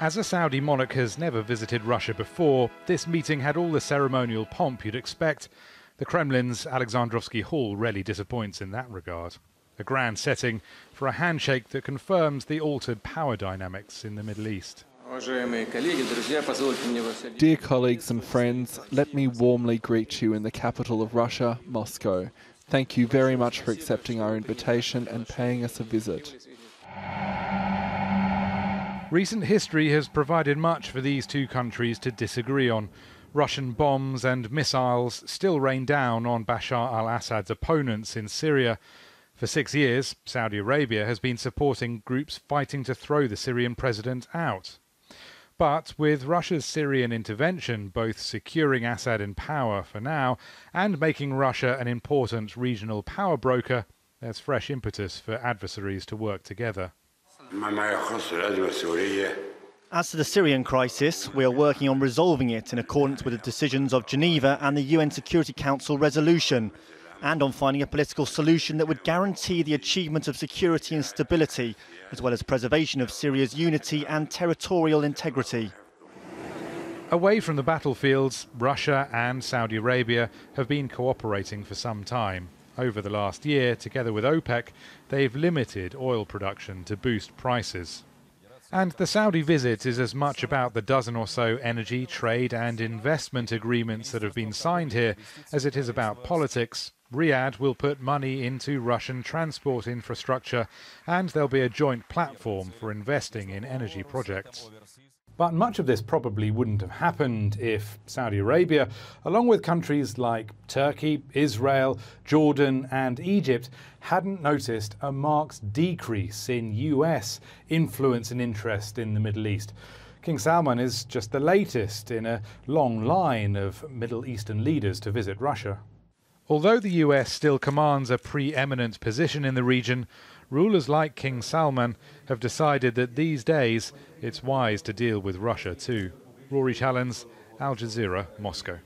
As a Saudi monarch has never visited Russia before, this meeting had all the ceremonial pomp you'd expect. The Kremlin's Alexandrovsky Hall rarely disappoints in that regard. A grand setting for a handshake that confirms the altered power dynamics in the Middle East. Dear colleagues and friends, let me warmly greet you in the capital of Russia, Moscow. Thank you very much for accepting our invitation and paying us a visit. Recent history has provided much for these two countries to disagree on. Russian bombs and missiles still rain down on Bashar al-Assad's opponents in Syria. For 6 years, Saudi Arabia has been supporting groups fighting to throw the Syrian president out. But with Russia's Syrian intervention both securing Assad in power for now and making Russia an important regional power broker, there's fresh impetus for adversaries to work together. As to the Syrian crisis, we are working on resolving it in accordance with the decisions of Geneva and the UN Security Council resolution, and on finding a political solution that would guarantee the achievement of security and stability, as well as preservation of Syria's unity and territorial integrity. Away from the battlefields, Russia and Saudi Arabia have been cooperating for some time. Over the last year, together with OPEC, they've limited oil production to boost prices. And the Saudi visit is as much about the dozen or so energy, trade and investment agreements that have been signed here as it is about politics. Riyadh will put money into Russian transport infrastructure, and there'll be a joint platform for investing in energy projects. But much of this probably wouldn't have happened if Saudi Arabia, along with countries like Turkey, Israel, Jordan and Egypt, hadn't noticed a marked decrease in US influence and interest in the Middle East. King Salman is just the latest in a long line of Middle Eastern leaders to visit Russia. Although the US still commands a preeminent position in the region, rulers like King Salman have decided that these days it's wise to deal with Russia too. Rory, Challands, Al Jazeera, Moscow.